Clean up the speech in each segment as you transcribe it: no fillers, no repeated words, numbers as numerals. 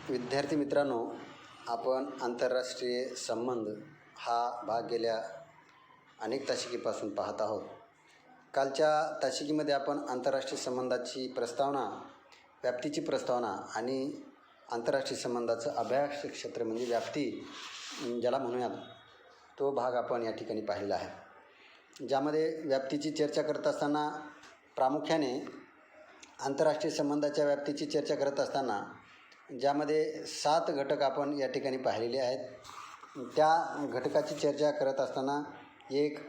विद्यार्थी मित्रांनो, आपण आंतरराष्ट्रीय संबंध हा भाग गेल्या अनेक तासिकेपासून पाहत आहोत. कालच्या तासिकेमध्ये आपण आंतरराष्ट्रीय संबंधाची प्रस्तावना, व्याप्तीची प्रस्तावना आणि आंतरराष्ट्रीय संबंधाचं अभ्यास क्षेत्र म्हणजे व्याप्ती ज्याला म्हणूयात, तो भाग आपण या ठिकाणी पाहिलेला आहे. ज्यामध्ये व्याप्तीची चर्चा करत असताना प्रामुख्याने आंतरराष्ट्रीय संबंधाच्या व्याप्तीची चर्चा करत असताना ज्यामध्ये 7 घटक आपण या ठिकाणी पाहिलेले आहेत. त्या घटकाची चर्चा करत असताना एक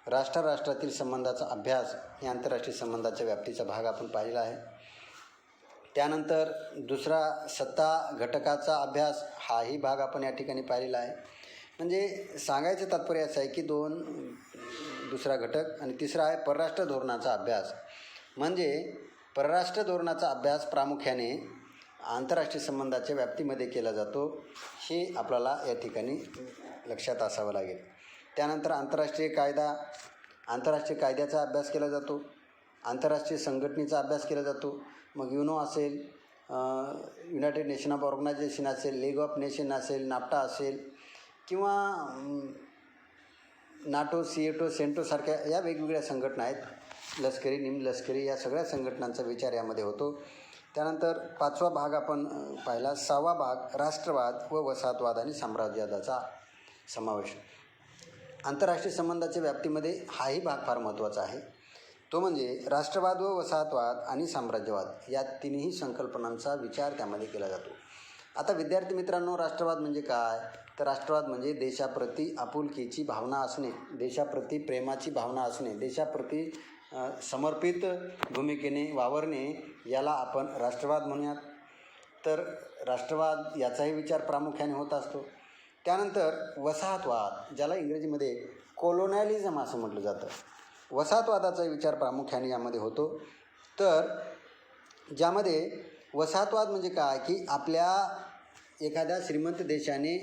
राष्ट्रातील संबंधाचा अभ्यास हे आंतरराष्ट्रीय संबंधाच्या व्याप्तीचा भाग आपण पाहिलेला आहे. त्यानंतर दुसरा सत्ता घटकाचा अभ्यास हाही भाग आपण या ठिकाणी पाहिलेला आहे. म्हणजे सांगायचं तात्पर्य असं आहे की दुसरा घटक आणि तिसरा आहे परराष्ट्र धोरणाचा अभ्यास. म्हणजे परराष्ट्र धोरणाचा अभ्यास प्रामुख्याने आंतरराष्ट्रीय संबंधाच्या व्याप्तीमध्ये केला जातो, हे आपल्याला या ठिकाणी लक्षात असावं लागेल. त्यानंतर आंतरराष्ट्रीय कायद्याचा अभ्यास केला जातो, आंतरराष्ट्रीय संघटनेचा अभ्यास केला जातो. मग युनो असेल, युनायटेड नेशन ऑफ ऑर्गनायझेशन असेल, लीग ऑफ नेशन असेल, नाफ्टा असेल किंवा नाटो, सिएटो, सेंटो सारख्या या वेगवेगळ्या संघटना आहेत. लष्करी, निमलष्करी या सगळ्या संघटनांचा विचार यामध्ये होतो. त्यानंतर 5वा भाग आपण पाहिला. 6वा भाग राष्ट्रवाद व वसाहतवाद आणि साम्राज्यवादाचा समावेश. आंतरराष्ट्रीय संबंधाच्या व्याप्तीमध्ये हाही भाग फार महत्त्वाचा आहे. तो म्हणजे राष्ट्रवाद व वसाहतवाद आणि साम्राज्यवाद या तिन्ही संकल्पनांचा विचार त्यामध्ये केला जातो. आता विद्यार्थी मित्रांनो, राष्ट्रवाद म्हणजे काय? तर राष्ट्रवाद म्हणजे देशाप्रती आपुलकीची भावना असणे, देशाप्रती प्रेमाची भावना असणे, देशाप्रती समर्पित भूमिकेने वावरणे, याला आपण राष्ट्रवाद म्हणूयात. तर राष्ट्रवाद याचाही विचार प्रामुख्याने होत असतो. त्यानंतर वसाहतवाद, ज्याला इंग्रजीमध्ये कोलोनॅलिझम असं म्हटलं जातं, वसाहतवादाचा विचार प्रामुख्याने यामध्ये होतो. तर ज्यामध्ये वसाहतवाद म्हणजे काय की आपल्या एखाद्या श्रीमंत देशाने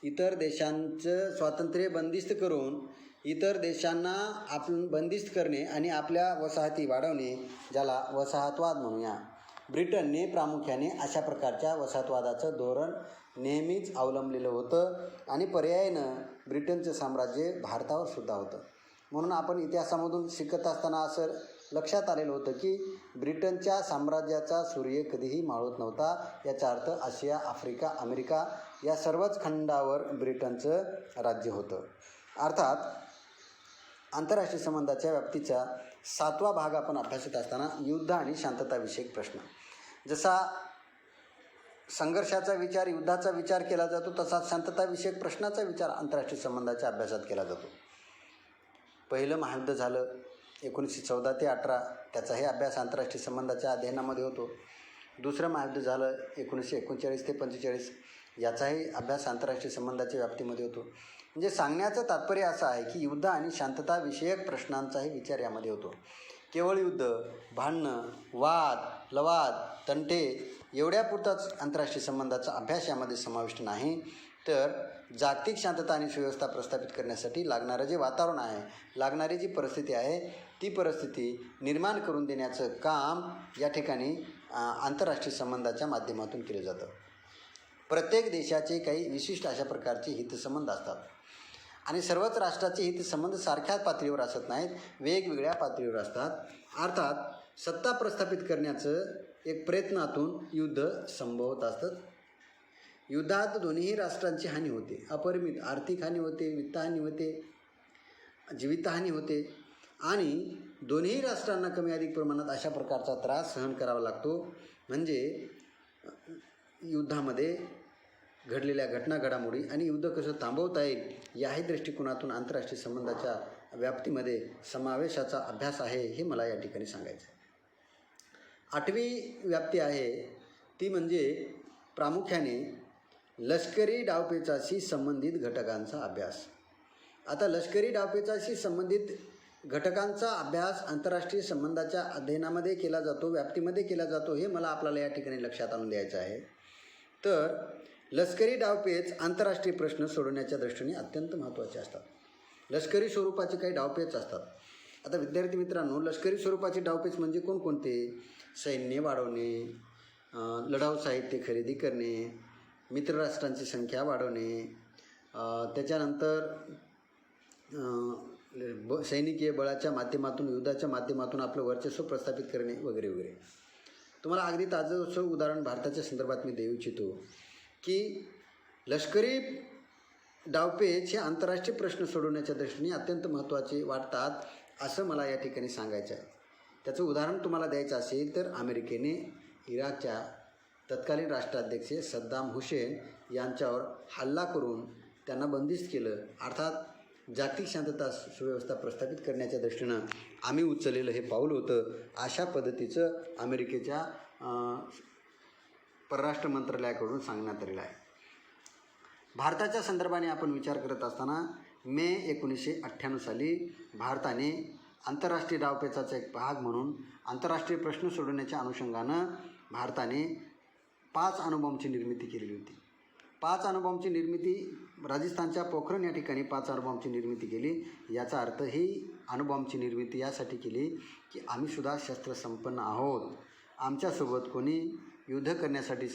इतर देशांचं स्वातंत्र्य बंदिस्त करून इतर देशांना आपण बंदिस्त करणे आणि आपल्या वसाहती वाढवणे, ज्याला वसाहतवाद म्हणूया. ब्रिटनने प्रामुख्याने अशा प्रकारच्या वसाहतवादाचं धोरण नेहमीच अवलंबलेलं होतं आणि पर्यायानं ब्रिटनचं साम्राज्य भारतावर सुद्धा होतं. म्हणून आपण इतिहासामधून शिकत असताना असं लक्षात आलेलं होतं की ब्रिटनच्या साम्राज्याचा सूर्य कधीही मावळत नव्हता. याचा अर्थ आशिया, आफ्रिका, अमेरिका या सर्वच खंडावर ब्रिटनचं राज्य होतं. अर्थात आंतरराष्ट्रीय संबंधाच्या व्याप्तीचा 7वा भाग आपण अभ्यासत असताना युद्ध आणि शांतताविषयक प्रश्न. जसा संघर्षाचा विचार, युद्धाचा विचार केला जातो, तसाच शांतताविषयक प्रश्नाचा विचार आंतरराष्ट्रीय संबंधाच्या अभ्यासात केला जातो. पहिलं महायुद्ध झालं 1914 ते 18, त्याचाही अभ्यास आंतरराष्ट्रीय संबंधाच्या अध्ययनामध्ये होतो. दुसरं महायुद्ध झालं 1939 ते 45, याचाही अभ्यास आंतरराष्ट्रीय संबंधाच्या व्याप्तीमध्ये होतो. म्हणजे सांगण्याचं तात्पर्य असं आहे की युद्ध आणि शांतताविषयक प्रश्नांचाही विचार यामध्ये होतो. केवळ युद्ध, भांडणं, वाद, लवाद, तंटे एवढ्यापुरताच आंतरराष्ट्रीय संबंधाचा अभ्यास यामध्ये समाविष्ट नाही, तर जागतिक शांतता आणि सुव्यवस्था प्रस्थापित करण्यासाठी लागणारं जे वातावरण आहे, लागणारी जी परिस्थिती आहे, ती परिस्थिती निर्माण करून देण्याचं काम या ठिकाणी आंतरराष्ट्रीय संबंधाच्या माध्यमातून केलं जातं. प्रत्येक देशाचे काही विशिष्ट अशा प्रकारचे हितसंबंध असतात आणि सर्वच राष्ट्राचे हितसंबंध सारख्याच पातळीवर असत नाहीत, वेगवेगळ्या पातळीवर असतात. अर्थात सत्ता प्रस्थापित करण्याचं एक प्रयत्नातून युद्ध संभवत असतं. युद्धात दोन्ही राष्ट्रांची हानी होते, अपरिमित आर्थिक हानी होते, वित्तहानी होते, जीवितहानी होते आणि दोन्ही राष्ट्रांना कमी अधिक प्रमाणात अशा प्रकारचा त्रास सहन करावा लागतो. म्हणजे युद्धामध्ये घडलेल्या घडामोडी आणि युद्ध कसं थांबवता येईल याही दृष्टिकोनातून आंतरराष्ट्रीय संबंधाच्या व्याप्तीमध्ये समावेशाचा अभ्यास आहे, हे मला या ठिकाणी सांगायचं आहे. 8वी व्याप्ती आहे ती म्हणजे प्रामुख्याने लष्करी डावपेचाशी संबंधित घटकांचा अभ्यास. आता लष्करी डावपेचाशी संबंधित घटकांचा अभ्यास आंतरराष्ट्रीय संबंधाच्या अध्ययनामध्ये केला जातो, व्याप्तीमध्ये केला जातो, हे मला आपल्याला या ठिकाणी लक्षात आणून द्यायचं आहे. तर लष्करी डावपेच आंतरराष्ट्रीय प्रश्न सोडवण्याच्या दृष्टीने अत्यंत महत्त्वाचे असतात. लष्करी स्वरूपाचे काही डावपेच असतात. आता विद्यार्थी मित्रांनो, लष्करी स्वरूपाचे डावपेच म्हणजे कोणकोणते? सैन्य वाढवणे, लढाऊ साहित्य खरेदी करणे, मित्रराष्ट्रांची संख्या वाढवणे, त्याच्यानंतर सैनिकीय बळाच्या माध्यमातून युद्धाच्या माध्यमातून आपलं वर्चस्व प्रस्थापित करणे वगैरे वगैरे. तुम्हाला अगदी ताजंसं उदाहरण भारताच्या संदर्भात मी देऊ इच्छितो की लष्करी डावपेच हे आंतरराष्ट्रीय प्रश्न सोडवण्याच्या दृष्टीने अत्यंत महत्त्वाचे वाटतात असं मला या ठिकाणी सांगायचं आहे. त्याचं उदाहरण तुम्हाला द्यायचं असेल तर अमेरिकेने इराकच्या तत्कालीन राष्ट्राध्यक्ष सद्दाम हुसेन यांच्यावर हल्ला करून त्यांना बंदिस्त केलं. अर्थात जागतिक शांतता सुव्यवस्था प्रस्थापित करण्याच्या दृष्टीनं आम्ही उचललेलं हे पाऊल होतं. अशा पद्धतीचं अमेरिकेच्या परराष्ट्र मंत्रालयाकडून सांगण्यात आलेलं आहे. भारताच्या संदर्भाने आपण विचार करत असताना मे 1998 साली भारताने आंतरराष्ट्रीय डावपेचाचा एक भाग म्हणून आंतरराष्ट्रीय प्रश्न सोडवण्याच्या अनुषंगानं भारताने 5 अणुबॉम्बची निर्मिती केलेली होती. 5 अणुबॉम्बची निर्मिती राजस्थानच्या पोखरण या ठिकाणी 5 अणुबॉम्बची निर्मिती केली. याचा अर्थ ही अणुबॉम्बची निर्मिती यासाठी केली की आम्हीसुद्धा शस्त्रसंपन्न आहोत. आमच्यासोबत कोणी युद्ध करण्यासाठी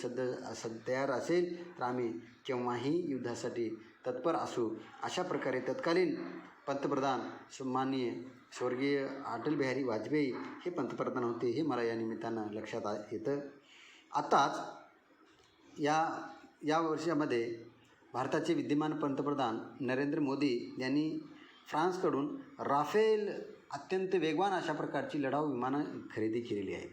तयार असेल तर आम्ही केव्हाही युद्धासाठी तत्पर असू. अशा प्रकारे तत्कालीन पंतप्रधान माननीय स्वर्गीय अटल बिहारी वाजपेयी हे पंतप्रधान होते. हे मला या निमित्तानं लक्षात येतं. आत्ताच या वर्षामध्ये भारताचे विद्यमान पंतप्रधान नरेंद्र मोदी यांनी फ्रान्सकडून राफेल अत्यंत वेगवान अशा प्रकारची लढाऊ विमानं खरेदी केलेली आहेत.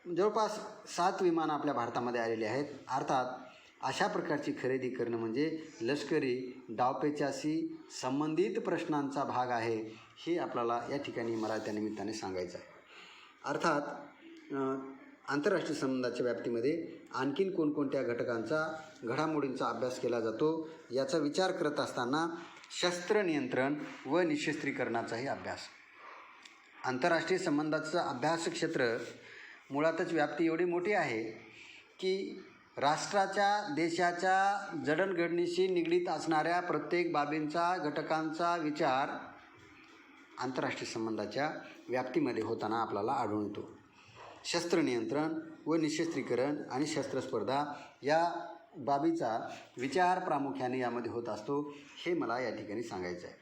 जवळपास 7 विमानं आपल्या भारतामध्ये आलेली आहेत. अर्थात अशा प्रकारची खरेदी करणं म्हणजे लष्करी डावपेचाशी संबंधित प्रश्नांचा भाग आहे हे आपल्याला या ठिकाणी मला त्या निमित्ताने सांगायचं आहे. अर्थात आंतरराष्ट्रीय संबंधाच्या व्याप्तीमध्ये आणखीन कोणकोणत्या घडामोडींचा अभ्यास केला जातो याचा विचार करत असताना शस्त्र नियंत्रण व निःशस्त्रीकरणाचाही अभ्यास. आंतरराष्ट्रीय संबंधाचं अभ्यास क्षेत्र मुळातच व्याप्ती एवढी मोठी आहे की राष्ट्राच्या देशाच्या जडणघडणीशी निगडीत असणाऱ्या प्रत्येक बाबींचा घटकांचा विचार आंतरराष्ट्रीय संबंधाच्या व्याप्तीमध्ये होताना आपल्याला आढळून येतो. शस्त्र नियंत्रण व निःशस्त्रीकरण आणि शस्त्रस्पर्धा या बाबीचा विचार प्रामुख्याने यामध्ये होत असतो हे मला या ठिकाणी सांगायचं आहे.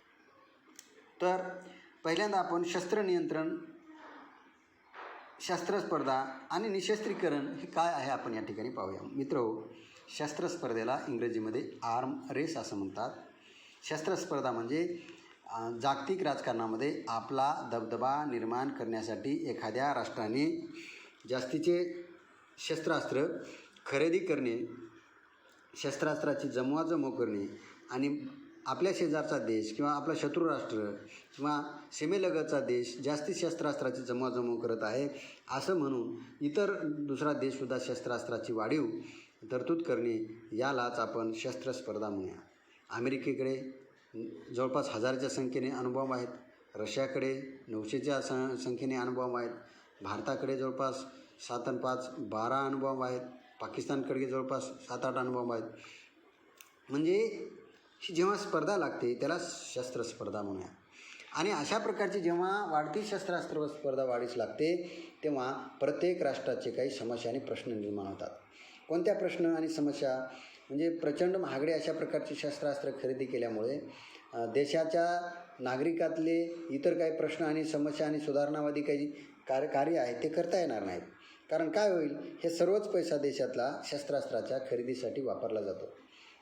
तर पहिल्यांदा आपण शस्त्र नियंत्रण, शस्त्रस्पर्धा आणि निःशस्त्रीकरण हे काय आहे आपण या ठिकाणी पाहूया. मित्रहो, शस्त्रस्पर्धेला इंग्रजीमध्ये आर्म रेस असं म्हणतात. शस्त्रस्पर्धा म्हणजे जागतिक राजकारणामध्ये आपला दबदबा निर्माण करण्यासाठी एखाद्या राष्ट्राने जास्तीचे शस्त्रास्त्र खरेदी करणे, शस्त्रास्त्राची जमवाजमव करणे आणि आपल्या शेजारचा देश किंवा आपला शत्रू राष्ट्र किंवा सीमेलगतचा देश जास्तीत शस्त्रास्त्राची जमवाजमव करत आहे असं म्हणून इतर दुसरा देशसुद्धा शस्त्रास्त्राची वाढीव तरतूद करणे यालाच आपण शस्त्रस्पर्धा म्हणूया. अमेरिकेकडे जवळपास 1000च्या संख्येने अणुबॉम्ब आहेत. रशियाकडे 900च्या संख्येने अणुबॉम्ब आहेत. भारताकडे जवळपास 7 आणि 5 12 अणुबॉम्ब आहेत. पाकिस्तानकडे जवळपास 7-8 अणुबॉम्ब आहेत. म्हणजे जेव्हा स्पर्धा लागते त्याला शस्त्रस्पर्धा म्हणूया. आणि अशा प्रकारची जेव्हा वाढती शस्त्रास्त्र स्पर्धा वाढीस लागते तेव्हा प्रत्येक राष्ट्राचे काही समस्या आणि प्रश्न निर्माण होतात. कोणत्या प्रश्न आणि समस्या म्हणजे प्रचंड महागडे अशा प्रकारची शस्त्रास्त्र खरेदी केल्यामुळे देशाच्या नागरिकातले इतर काही प्रश्न आणि समस्या आणि सुधारणावादी काही कार्य आहे ते करता येणार नाहीत. कारण काय होईल, हे सर्वच पैसा देशातला शस्त्रास्त्राच्या खरेदीसाठी वापरला जातो.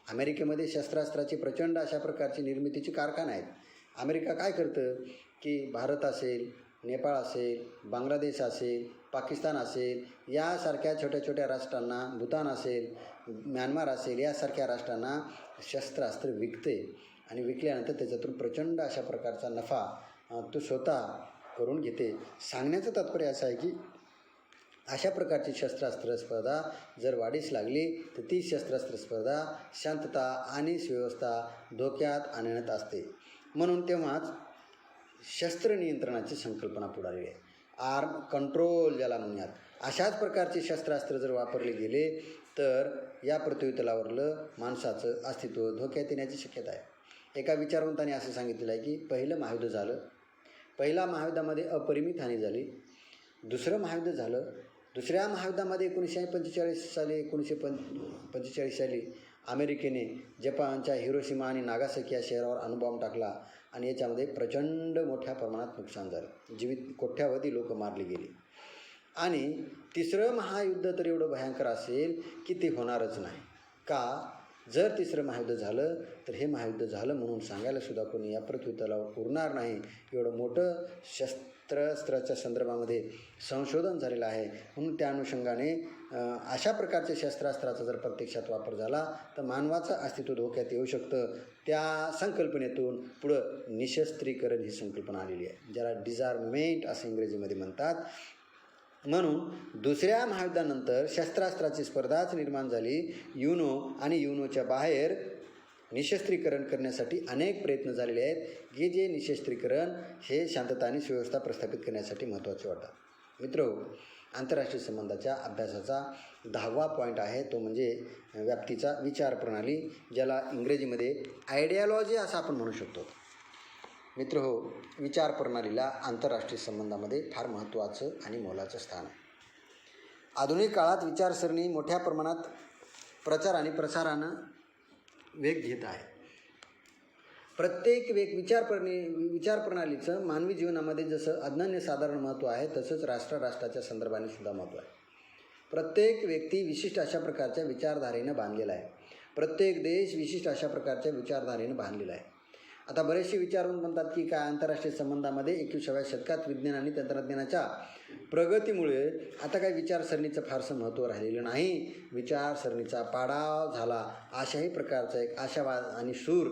अमेरिकेमध्ये शस्त्रास्त्राची प्रचंड अशा प्रकारची निर्मितीची कारखाने आहेत. अमेरिका काय करतं की भारत असेल, नेपाळ असेल, बांगलादेश असेल, पाकिस्तान असेल यासारख्या छोट्या छोट्या राष्ट्रांना, भूतान असेल, म्यानमार असेल यासारख्या राष्ट्रांना शस्त्रास्त्र विकते आणि विकल्यानंतर त्याच्यातून प्रचंड अशा प्रकारचा नफा तो स्वतः करून घेते. सांगण्याचं तात्पर्य असं आहे की अशा प्रकारची शस्त्रास्त्र स्पर्धा जर वाढीस लागली तर ती शस्त्रास्त्र स्पर्धा शांतता आणि सुव्यवस्था धोक्यात आणण्यात असते. म्हणून तेव्हाच शस्त्र नियंत्रणाची संकल्पना पुढारली आहे. आर्म कंट्रोल ज्याला म्हणूयात. अशाच प्रकारचे शस्त्रास्त्र जर वापरले गेले तर या पृथ्वीतलावरलं माणसाचं अस्तित्व धोक्यात येण्याची शक्यता आहे. एका विचारवंताने असं सांगितलेलं आहे की पहिलं महायुद्ध झालं, पहिल्या महायुद्धामध्ये अपरिमित हानी झाली. दुसरं महायुद्ध झालं, दुसऱ्या महायुद्धामध्ये 1945 साली 1945 साली अमेरिकेने जपानच्या हिरोशिमा आणि नागासाकी या शहरावर अणुबॉम्ब टाकला आणि याच्यामध्ये प्रचंड मोठ्या प्रमाणात नुकसान झालं. कोट्यावधी लोक मारली गेली. आणि तिसरं महायुद्ध तर एवढं भयंकर असेल की ते होणारच नाही. का? जर तिसरं महायुद्ध झालं तर हे महायुद्ध झालं म्हणून सांगायला सुद्धा कोणी या पृथ्वीतलावर उरणार नाही. एवढं मोठं शस्त्राच्या संदर्भामध्ये संशोधन झालेलं आहे. म्हणून त्या अनुषंगाने अशा प्रकारच्या शस्त्रास्त्राचा जर प्रत्यक्षात वापर झाला तर मानवाचं अस्तित्व धोक्यात येऊ शकतं. त्या संकल्पनेतून पुढं निशस्त्रीकरण ही संकल्पना आलेली आहे, ज्याला डिझार्ममेंट असं इंग्रजीमध्ये म्हणतात. म्हणून दुसऱ्या महायुद्धानंतर शस्त्रास्त्राची स्पर्धाच निर्माण झाली. युनो आणि युनोच्या बाहेर निशस्त्रीकरण करण्यासाठी अनेक प्रयत्न झालेले आहेत, की जे निशस्त्रीकरण हे शांतता आणि सुव्यवस्था प्रस्थापित करण्यासाठी महत्त्वाचे वाटतात. मित्रहो, आंतरराष्ट्रीय संबंधाच्या अभ्यासाचा 10वा पॉईंट आहे, तो म्हणजे व्याप्तीचा विचार प्रणाली, ज्याला इंग्रजीमध्ये आयडियालॉजी असं आपण म्हणू शकतो. मित्रहो, विचार प्रणालीला आंतरराष्ट्रीय संबंधामध्ये फार महत्त्वाचं आणि मोलाचं स्थान आहे. आधुनिक काळात विचारसरणी मोठ्या प्रमाणात प्रचार आणि प्रसारानं वेग घेत आहे. प्रत्येक विचार प्रणालीचं मानवी जीवनामध्ये जसं अनन्यसाधारण महत्त्व आहे, तसंच राष्ट्राच्या संदर्भाने सुद्धा महत्त्व आहे. प्रत्येक व्यक्ती विशिष्ट अशा प्रकारच्या विचारधारेनं बांधलेला आहे. प्रत्येक देश विशिष्ट अशा प्रकारच्या विचारधारेनं बांधलेला आहे. आता बरेचसे विचारून म्हणतात की काय आंतरराष्ट्रीय संबंधामध्ये 21व्या शतकात विज्ञान आणि तंत्रज्ञानाच्या प्रगतीमुळे आता काही विचारसरणीचं फारसं महत्त्व राहिलेलं नाही. विचारसरणीचा पाडाव झाला, अशाही प्रकारचा एक आशावाद आणि सूर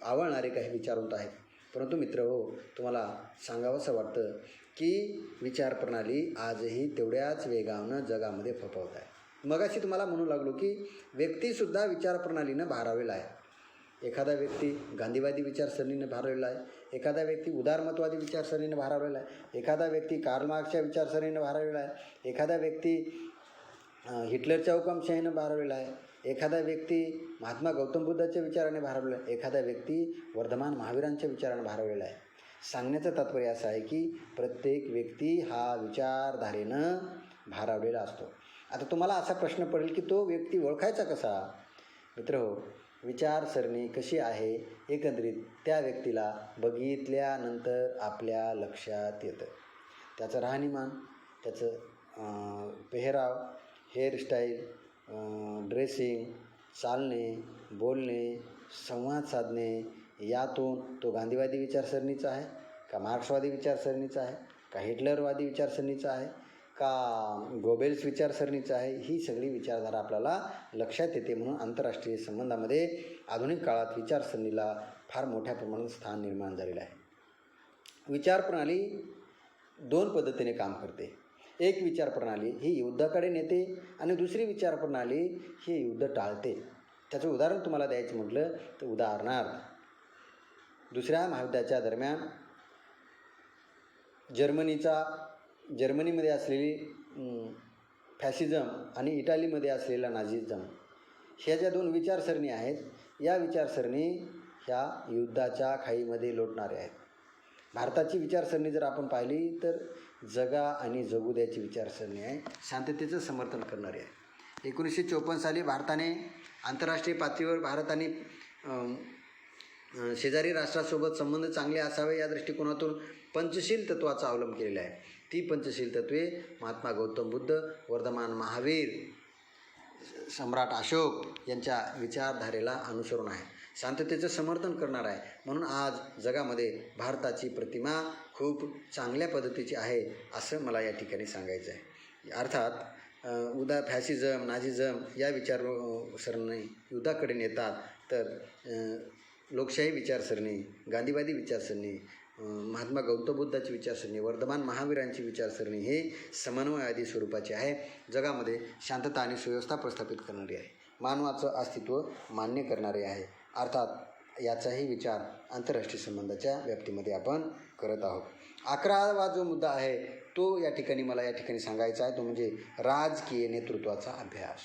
आवळणारे काही विचारवंत आहेत. परंतु मित्रहो, तुम्हाला सांगावंसं वाटतं की विचारप्रणाली आजही तेवढ्याच वेगानं जगामध्ये फोफावत आहे. मगाशी तुम्हाला म्हणू लागलो की व्यक्तीसुद्धा विचारप्रणालीनं भारावलेला आहे. एखादा व्यक्ती गांधीवादी विचारसरणीने भारावलेला आहे, एखादा व्यक्ती उदारमतवादी विचारसरणीने भारावलेला आहे, एखादा व्यक्ती कार्ल मार्क्सच्या विचारसरणीने भारावलेला आहे, एखादा व्यक्ती हिटलरच्या हुकूमशाहीनं भारावलेला आहे, एखादा व्यक्ती महात्मा गौतम बुद्धाच्या विचाराने भारावलेला आहे, एखादा व्यक्ती वर्धमान महावीरांच्या विचाराने भारावलेला आहे. सांगण्याचं तात्पर्य असं आहे की प्रत्येक व्यक्ती हा विचारधारेनं भारावलेला असतो. आता तुम्हाला असा प्रश्न पडेल की तो व्यक्ती ओळखायचा कसा? मित्रहो, विचारसरणी कशी आहे एकंदरीत त्या व्यक्तीला बघितल्यानंतर आपल्या लक्षात येतं. त्याचं राहणीमान, त्याचं पेहराव, हेअरस्टाईल, ड्रेसिंग, चालणे, बोलणे, संवाद साधणे, यातून तो गांधीवादी विचारसरणीचा आहे का मार्क्सवादी विचारसरणीचा आहे का हिटलरवादी विचारसरणीचा आहे का गोबेल्स विचारसरणीचं आहे, ही सगळी विचारधारा आपल्याला लक्षात येते. म्हणून आंतरराष्ट्रीय संबंधामध्ये आधुनिक काळात विचारसरणीला फार मोठ्या प्रमाणात स्थान निर्माण झालेलं आहे. विचारप्रणाली 2 पद्धतीने काम करते. एक विचारप्रणाली ही युद्धाकडे नेते आणि दुसरी विचारप्रणाली ही युद्ध टाळते. त्याचं उदाहरण तुम्हाला द्यायचं म्हटलं तर उदाहरणार्थ दुसऱ्या महायुद्धाच्या दरम्यान जर्मनीमध्ये असलेली फॅसिझम आणि इटालीमध्ये असलेला नाझिझम, ह्या ज्या 2 विचारसरणी आहेत, या विचारसरणी ह्या युद्धाच्या खाईमध्ये लोटणाऱ्या आहेत. भारताची विचारसरणी जर आपण पाहिली तर जगा आणि जगू द्याची विचारसरणी आहे, शांततेचं समर्थन करणारी आहे. 1954 साली भारताने आंतरराष्ट्रीय पातळीवर भारत आणि शेजारी राष्ट्रासोबत संबंध चांगले असावे या दृष्टिकोनातून पंचशील तत्त्वाचा अवलंब केलेला आहे. ती पंचशील तत्त्वे महात्मा गौतम बुद्ध, वर्धमान महावीर, सम्राट अशोक यांच्या विचारधारेला अनुसरून आहे, शांततेचं समर्थन करणार आहे. म्हणून आज जगामध्ये भारताची प्रतिमा खूप चांगल्या पद्धतीची आहे असं मला या ठिकाणी सांगायचं आहे. अर्थात फॅसिझम, नाझिझम या विचारसरणी युद्धाकडे नेतात, तर लोकशाही विचारसरणी, गांधीवादी विचारसरणी, महात्मा गौतम बुद्धाची विचारसरणी, वर्धमान महावीरांची विचारसरणी हे समन्वयवादी स्वरूपाची आहे, जगामध्ये शांतता आणि सुव्यवस्था प्रस्थापित करणारी आहे, मानवाचं अस्तित्व मान्य करणारे आहे. अर्थात याचाही विचार आंतरराष्ट्रीय संबंधाच्या व्याप्तीमध्ये आपण करत आहोत. 11वा जो मुद्दा आहे तो मला या ठिकाणी सांगायचा आहे, तो म्हणजे राजकीय नेतृत्वाचा अभ्यास.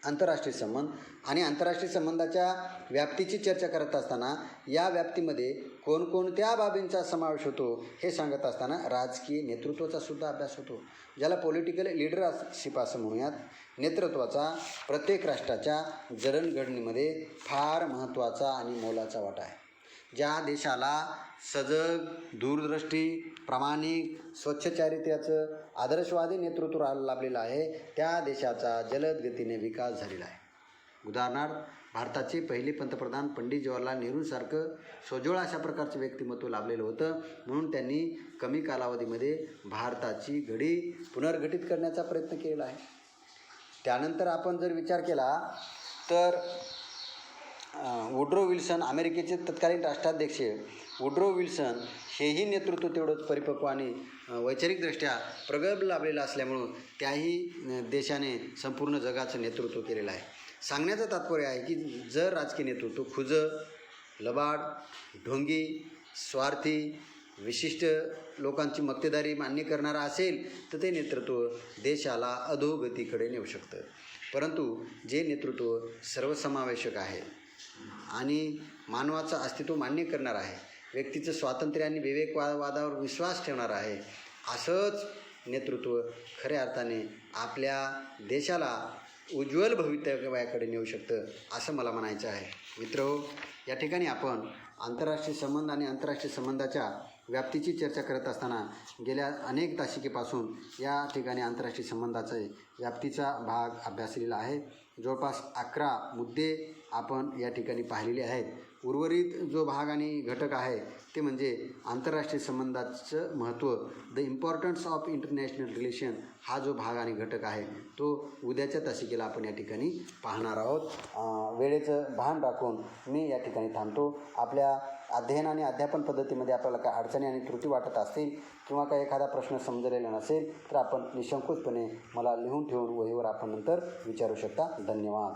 आंतरराष्ट्रीय संबंध आणि आंतरराष्ट्रीय संबंधाच्या व्याप्तीची चर्चा करत असताना या व्याप्तीमध्ये कोणकोणत्या बाबींचा समावेश होतो हे सांगत असताना राजकीय नेतृत्वाचा सुद्धा अभ्यास होतो, ज्याला पॉलिटिकल लिडरशिप असं म्हणूयात. नेतृत्वाचा प्रत्येक राष्ट्राच्या जडणघडणीमध्ये फार महत्त्वाचा आणि मोलाचा वाटा आहे. ज्या देशाला सजग, दूरदृष्टी, प्रामाणिक, स्वच्छ चारित्र्याचं आदर्शवादी नेतृत्व लाभलेलं आहे, त्या देशाचा जलद गतीने विकास झालेला आहे. उदाहरणार्थ, भारताचे पहिले पंतप्रधान पंडित जवाहरलाल नेहरूंसारखं सोज्वळ अशा प्रकारचं व्यक्तिमत्व लाभलेलं होतं, म्हणून त्यांनी कमी कालावधीमध्ये भारताची घडी पुनर्गठित करण्याचा प्रयत्न केलेला आहे. त्यानंतर आपण जर विचार केला तर वुड्रो विल्सन, अमेरिकेचे तत्कालीन राष्ट्राध्यक्ष वुड्रो विल्सन हेही नेतृत्व तेवढंच परिपक्व आणि वैचारिकदृष्ट्या प्रगल्भ लाभलेलं असल्यामुळं त्याही देशाने संपूर्ण जगाचं नेतृत्व केलेलं आहे. सांगण्याचं तात्पर्य आहे की जर राजकीय नेतृत्व खुजं, लबाड, ढोंगी, स्वार्थी, विशिष्ट लोकांची मक्तेदारी मान्य करणारा असेल तर ते नेतृत्व देशाला अधोगतीकडे नेऊ शकतं. परंतु जे नेतृत्व सर्वसमावेशक आहे आणि मानवाचं अस्तित्व मान्य करणार आहे, व्यक्तीचं स्वातंत्र्य आणि विवेकवादावर विश्वास ठेवणार आहे, असंच नेतृत्व खऱ्या अर्थाने आपल्या देशाला उज्ज्वल भवितव्याकडे नेऊ शकतं असं मला म्हणायचं आहे. मित्रहो, या ठिकाणी आपण आंतरराष्ट्रीय संबंध आणि आंतरराष्ट्रीय संबंधाच्या व्याप्तीची चर्चा करत असताना गेल्या अनेक तासिकेपासून या ठिकाणी आंतरराष्ट्रीय संबंधाचा व्याप्तीचा भाग अभ्यासलेला आहे. जवळपास 11 मुद्दे आपण या ठिकाणी पाहिलेले आहेत. उर्वरित जो भाग आणि घटक आहे ते म्हणजे आंतरराष्ट्रीय संबंधाचं महत्त्व, the importance of international relation, हा जो भाग आणि घटक आहे तो उद्याच्या तासिकेला आपण या ठिकाणी पाहणार आहोत. वेळेचं भान राखून मी या ठिकाणी थांबतो. आपल्या अध्ययन आणि अध्यापन पद्धतीमध्ये आपल्याला काय अडचणी आणि त्रुटी वाटत असतील किंवा काही एखादा प्रश्न समजलेला नसेल तर आपण निःसंकोचपणे मला लिहून ठेवून वहीवर आपण नंतर विचारू शकता. धन्यवाद.